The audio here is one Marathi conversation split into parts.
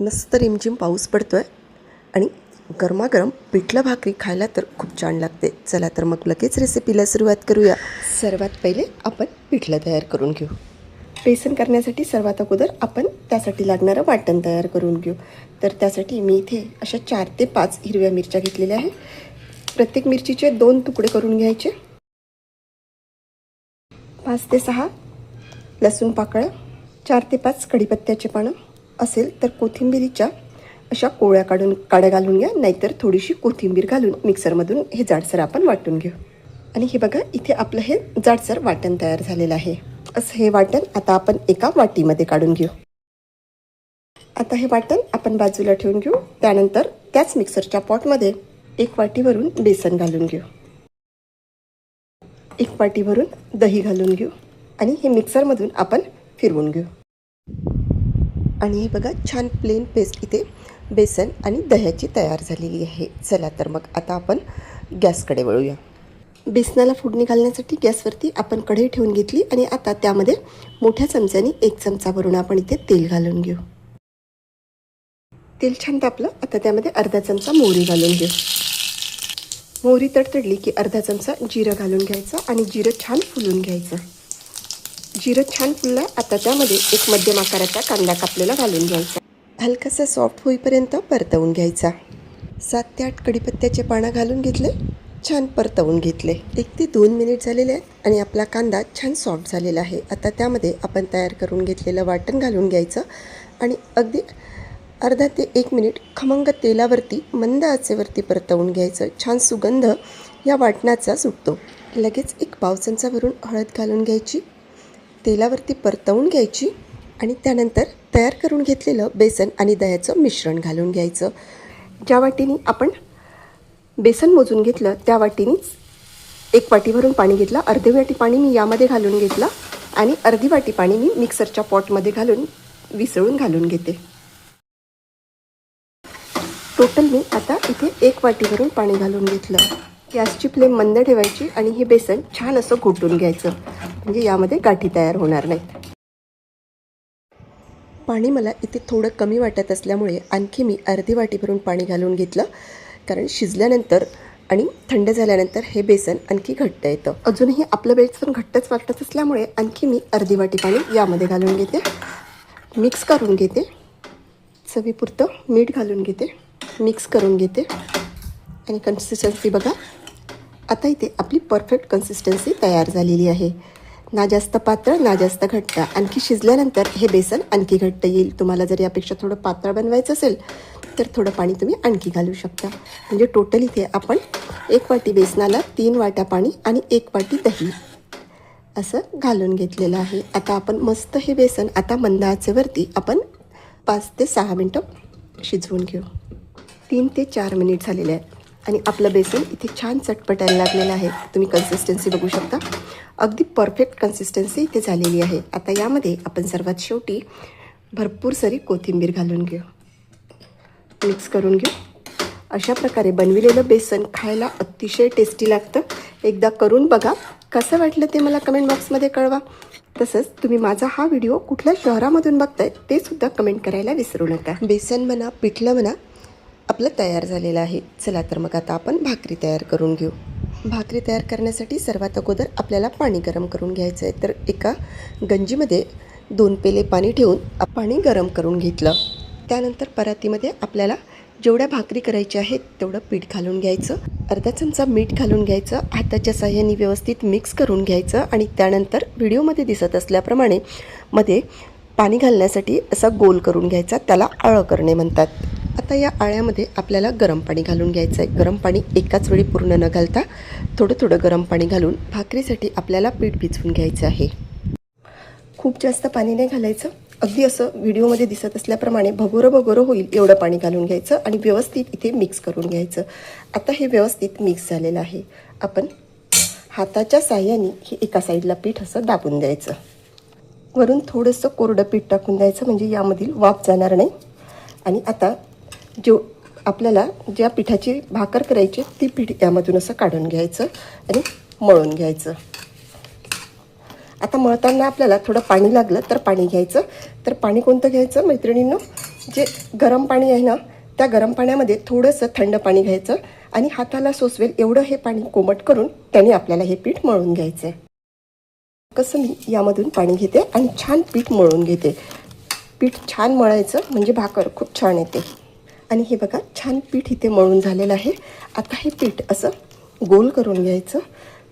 मस्त रिमझिम पाऊस पडतो आहे आणि गरमागरम पिठलं भाकरी खायला तर खूप छान लागते. चला तर मग लगेच रेसिपीला सुरुवात करूया. सर्वात पहिले आपण पिठलं तयार करून घेऊ. बेसन करण्यासाठी सर्वात अगोदर आपण त्यासाठी लागणारं वाटण तयार करून घेऊ. तर त्यासाठी मी इथे अशा 4 ते 5 हिरव्या मिरच्या घेतलेल्या आहे. प्रत्येक मिरचीचे 2 तुकडे करून घ्यायचे. 5 ते 6 लसूण पाकळ्या, 4 ते 5 कढीपत्त्याचे पानं, असेल तर कोथिंबीरीच्या अशा काड्या घालून घ्या, नाहीतर थोडीशी कोथिंबीर घालून मिक्सरमधून हे जाडसर आपण वाटून घेऊ. आणि हे बघा, इथे आपलं हे जाडसर वाटण तयार झालेलं आहे. असं हे वाटण आता आपण एका वाटीमध्ये काढून घेऊ. आता हे वाटण आपण बाजूला ठेवून घेऊ. त्यानंतर त्याच मिक्सरच्या पॉटमध्ये 1 वाटी भरून बेसन घालून घेऊ, 1 वाटी भरून दही घालून घेऊ आणि हे मिक्सरमधून आपण फिरवून घेऊ. आणि हे बघा, छान प्लेन पेस्ट इथे बेसन आणि दह्याची तयार झालेली आहे. चला तर मग आता आपण गॅसकडे वळूया. बेसनाला फोडणी घालण्यासाठी गॅसवरती आपण कढई ठेवून घेतली आणि आता त्यामध्ये मोठ्या चमच्याने 1 चमचा भरून आपण इथे तेल घालून घेऊ. तेल छान तापलं, आता त्यामध्ये अर्धा चमचा मोहरी घालून घेऊ. मोहरी तडतडली की अर्धा चमचा जिरं घालून घ्यायचं आणि जिरं छान फुलून घ्यायचं. जिरं छान फुललं, आता त्यामध्ये 1 मध्यम आकाराचा कांदा कापलेला घालून घ्यायचा. हलकासा सॉफ्ट होईपर्यंत परतवून घ्यायचा. 7 ते 8 कढीपत्त्याचे पानं घालून घेतले, छान परतवून घेतले. 1 ते 2 मिनिट झालेले आहेत आणि आपला कांदा छान सॉफ्ट झालेला आहे. आता त्यामध्ये आपण तयार करून घेतलेलं वाटण घालून घ्यायचं आणि अगदी अर्धा ते 1 मिनिट खमंग तेलावरती मंद आचेवरती परतवून घ्यायचं. छान सुगंध या वाटणाचा सुटतो. लगेच 1 पाव चमचा भरून हळद घालून घ्यायची, तेलावरती परतवून घ्यायची आणि त्यानंतर तयार करून घेतलेलं बेसन आणि दह्याचं मिश्रण घालून घ्यायचं. ज्या वाटीने आपण बेसन मोजून घेतलं त्या वाटीनेच 1 वाटी भरून पाणी घेतलं. अर्धी वाटी पाणी मी यामध्ये घालून घेतलं आणि अर्धी वाटी पाणी मी मिक्सरच्या पॉटमध्ये घालून विसळून घालून घेते. टोटल मी आता इथे 1 वाटी भरून पाणी घालून घेतलं. गॅसची फ्लेम मंद ठेवायची आणि हे बेसन छान असं घोटून घ्यायचं, म्हणजे यामध्ये गाठी तयार होणार नाहीत. पाणी मला इथे थोडं कमी वाटत असल्यामुळे आणखी मी अर्धी वाटी भरून पाणी घालून घेतलं, कारण शिजल्यानंतर आणि थंड झाल्यानंतर हे बेसन आणखी घट्ट येतं. अजूनही आपलं बेसन घट्टच वाटत असल्यामुळे आणखी मी अर्धी वाटी पाणी यामध्ये घालून घेते, मिक्स करून घेते. चवीपुरतं मीठ घालून घेते, मिक्स करून घेते आणि कन्सिस्टन्सी बघा, आता इथे आपली परफेक्ट कन्सिस्टन्सी तयार झालेली आहे. ना जास्त पातळ ना जास्त घट्ट. आणखी शिजल्यानंतर हे बेसन आणखी घट्ट येईल. तुम्हाला जर यापेक्षा थोडं पातळ बनवायचं असेल तर थोडं पाणी तुम्ही आणखी घालू शकता. म्हणजे टोटल इथे आपण 1 वाटी बेसनाला 3 वाट्या पाणी आणि 1 वाटी दही असं घालून घेतलेलं आहे. आता आपण मस्त हे बेसन आता मंद आचेवरती आपण 5 ते 6 मिनटं शिजवून घेऊ. 3 ते 4 मिनिट झालेले आहेत आणि आपलं बेसन इथे छान चटपटायला लागलेलं आहे. तुम्ही कन्सिस्टन्सी बघू शकता, अगदी परफेक्ट कन्सिस्टन्सी इथे झालेली आहे. आता यामध्ये आपण सर्वात शेवटी भरपूर सारी कोथिंबीर घालून घेऊ, मिक्स करून घेऊ. अशा प्रकारे बनविलेलं बेसन खायला अतिशय टेस्टी लागतं. एकदा करून बघा, कसं वाटलं ते मला कमेंट बॉक्समध्ये कळवा. तसंच तुम्ही माझा हा व्हिडिओ कुठल्या शहरामधून बघताय ते सुद्धा कमेंट करायला विसरू नका. बेसन म्हणा, पिठलं म्हणा, आपलं तयार झालेलं आहे. चला तर मग आता आपण भाकरी तयार करून घेऊ. भाकरी तयार करण्यासाठी सर्वात अगोदर आपल्याला पाणी गरम करून घ्यायचं आहे. तर एका गंजीमध्ये 2 पेले पाणी ठेवून पाणी गरम करून घेतलं. त्यानंतर परातीमध्ये आपल्याला जेवढ्या भाकरी करायच्या आहेत तेवढं पीठ घालून घ्यायचं, अर्धा चमचा मीठ घालून घ्यायचं, हाताच्या साह्याने व्यवस्थित मिक्स करून घ्यायचं आणि त्यानंतर व्हिडिओमध्ये दिसत असल्याप्रमाणे मध्ये पाणी घालण्यासाठी असा गोल करून घ्यायचा, त्याला आळं करणे म्हणतात. आता या आळ्यामध्ये आपल्याला गरम पाणी घालून घ्यायचं आहे. गरम पाणी एकाच वेळी पूर्ण न घालता थोडं थोडं गरम पाणी घालून भाकरीसाठी आपल्याला पीठ भिजवून घ्यायचं आहे. खूप जास्त पाणी नाही घालायचं, अगदी असं व्हिडिओमध्ये दिसत असल्याप्रमाणे भगोरं होईल एवढं पाणी घालून घ्यायचं आणि व्यवस्थित इथे मिक्स करून घ्यायचं. आता हे व्यवस्थित मिक्स झालेलं आहे. आपण हाताच्या साह्याने हे एका साईडला पीठ असं दाबून द्यायचं, वरून थोडंसं कोरडं पीठ टाकून द्यायचं, म्हणजे यामधील वाफ जाणार नाही. आणि आता आपल्याला ज्या पिठाची भाकर करायची ती पीठ यामधून असं काढून घ्यायचं आणि मळून घ्यायचं. आता मळताना आपल्याला थोडं पाणी लागलं तर पाणी घ्यायचं. तर पाणी कोणतं घ्यायचं मैत्रिणींनो, जे गरम पाणी आहे ना, त्या गरम पाण्यामध्ये थोडंसं थंड पाणी घ्यायचं आणि हाताला सोसवेल एवढं हे पाणी कोमट करून त्याने आपल्याला हे पीठ मळून घ्यायचं आहे. कसं मी यामधून पाणी घेते आणि छान पीठ मळून घेते. पीठ छान मळायचं म्हणजे भाकर खूप छान येते. आणि हे बघा छान पीठ इथे मळून झालेलं आहे. आता हे पीठ असं गोल करून घ्यायचं.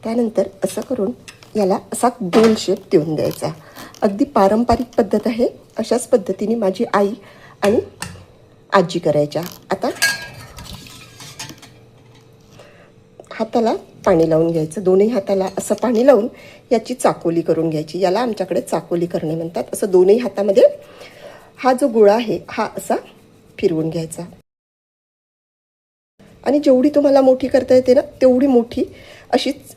त्यानंतर असं करून याला असा गोल शेप देऊन द्यायचा. अगदी पारंपरिक पद्धत आहे. अशाच पद्धतीने माझी आई आणि आजी करायच्या. आता हाताला पाणी लावून घ्यायचं. दोन्ही हाताला असं पाणी लावून याची चाकोली करून घ्यायची. याला आमच्याकडे चाकोली करणे म्हणतात. असं दोन्ही हातामध्ये हा जो गोळा आहे हा असा फिरवून घ्यायचा आणि जेवढी तुम्हाला मोठी करता येते ना तेवढी मोठी अशीच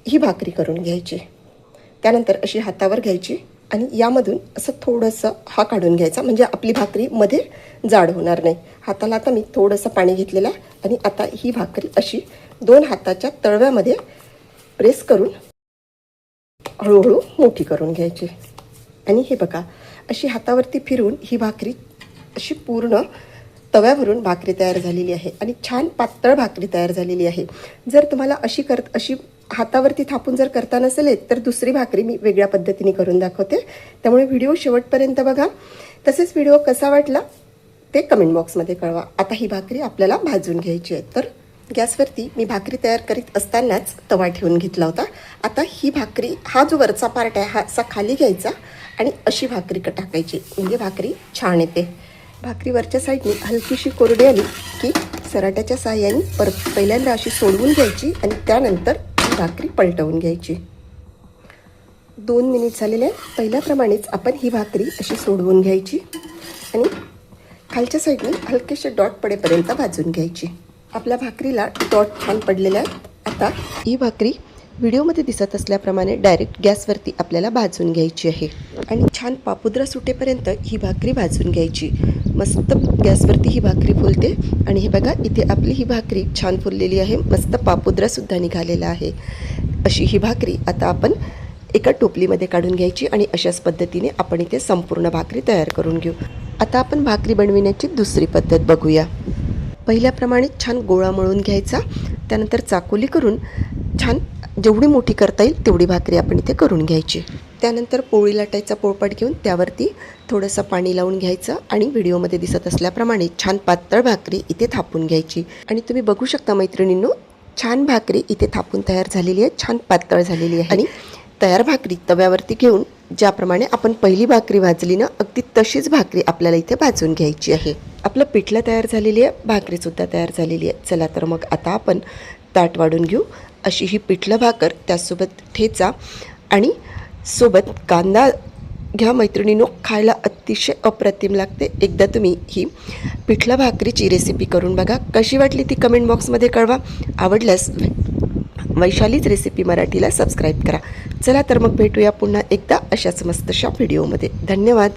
ही भाकरी करून घ्यायची. त्यानंतर अशी हातावर घ्यायची आणि यामधून असं थोडंसं हा काढून घ्यायचा म्हणजे आपली भाकरी मध्ये जाड होणार नाही. हाताला आता मी थोडंसं पाणी घेतलेलं आहे आणि आता ही भाकरी अशी 2 हाताच्या तळव्यामध्ये प्रेस करून हळूहळू मोठी करून घ्यायची. आणि हे बघा अशी हातावरती फिरवून ही भाकरी अशी पूर्ण तव्यावरून भाकरी तयार झालेली आहे आणि छान पातळ भाकरी तयार झालेली आहे. जर तुम्हाला अशी हातावरती थापून जर करता नसेल तर दुसरी भाकरी मी वेगळ्या पद्धतीने करून दाखवते. त्यामुळे व्हिडिओ शेवटपर्यंत बघा. तसेच व्हिडिओ कसा वाटला ते कमेंट बॉक्समध्ये कळवा. आता ही भाकरी आपल्याला भाजून घ्यायची आहे. तर गॅसवरती मी भाकरी तयार करीत असतानाच तवा ठेवून घेतला होता. आता ही भाकरी हा जो वरचा पार्ट आहे हा असा खाली घ्यायचा आणि अशी भाकरी टाकायची म्हणजे भाकरी छान येते. भाकरी वरच्या साईडने हलकीशी कोरडी आली की सराट्याच्या साहाय्याने परत पहिल्यांदा अशी सोडवून घ्यायची आणि त्यानंतर ही भाकरी पलटवून घ्यायची. 2 मिनिट झालेले आहेत. पहिल्याप्रमाणेच आपण ही भाकरी अशी सोडवून घ्यायची आणि खालच्या साईडने हलकेसे डॉट पडेपर्यंत भाजून घ्यायची. आपल्या भाकरीला डॉट छान पडलेले आहेत. आता ही भाकरी व्हिडिओमध्ये दिसत असल्याप्रमाणे डायरेक्ट गॅसवरती आपल्याला भाजून घ्यायची आहे आणि छान पापुद्रा सुटेपर्यंत ही भाकरी भाजून घ्यायची. मस्त गॅसवरती ही भाकरी फुलते आणि हे बघा इथे आपली ही भाकरी छान फुललेली आहे. मस्त पापुद्रासुद्धा निघालेला आहे. अशी ही भाकरी आता आपण एका टोपलीमध्ये काढून घ्यायची आणि अशाच पद्धतीने आपण इथे संपूर्ण भाकरी तयार करून घेऊ. आता आपण भाकरी बनविण्याची दुसरी पद्धत बघूया. पहिल्याप्रमाणे छान गोळा मळून घ्यायचा. त्यानंतर चाकोली करून छान जेवढी मोठी करता येईल तेवढी भाकरी आपण इथे करून घ्यायची. त्यानंतर पोळी लाटायचा पोळपाट घेऊन त्यावरती थोडंसं पाणी लावून घ्यायचं आणि व्हिडिओमध्ये दिसत असल्याप्रमाणे छान पातळ भाकरी इथे थापून घ्यायची. आणि तुम्ही बघू शकता मैत्रिणींनो छान भाकरी इथे थापून तयार झालेली आहे. छान पातळ झालेली आहे आणि तयार भाकरी तव्यावरती घेऊन ज्याप्रमाणे आपण पहिली भाकरी भाजली ना अगदी तशीच भाकरी आपल्याला इथे भाजून घ्यायची आहे. आपलं पिठलं तयार झालेली आहे. भाकरीसुद्धा तयार झालेली आहे. चला तर मग आता आपण ताट वाढून घेऊ. अशी ही पिठलं भाकर त्यासोबत ठेचा आणि सोबत कांदा घ्या मैत्रिणींनो. खायला अतिशय अप्रतिम लागते. एकदा तुम्ही ही पिठलं भाकरीची रेसिपी करून बघा. कशी वाटली ती कमेंट बॉक्समध्ये कळवा. आवडल्यास वैशालीच रेसिपी मराठीला सबस्क्राईब करा. चला तर मग भेटूया पुन्हा एकदा अशाच मस्तशा व्हिडिओमध्ये. धन्यवाद.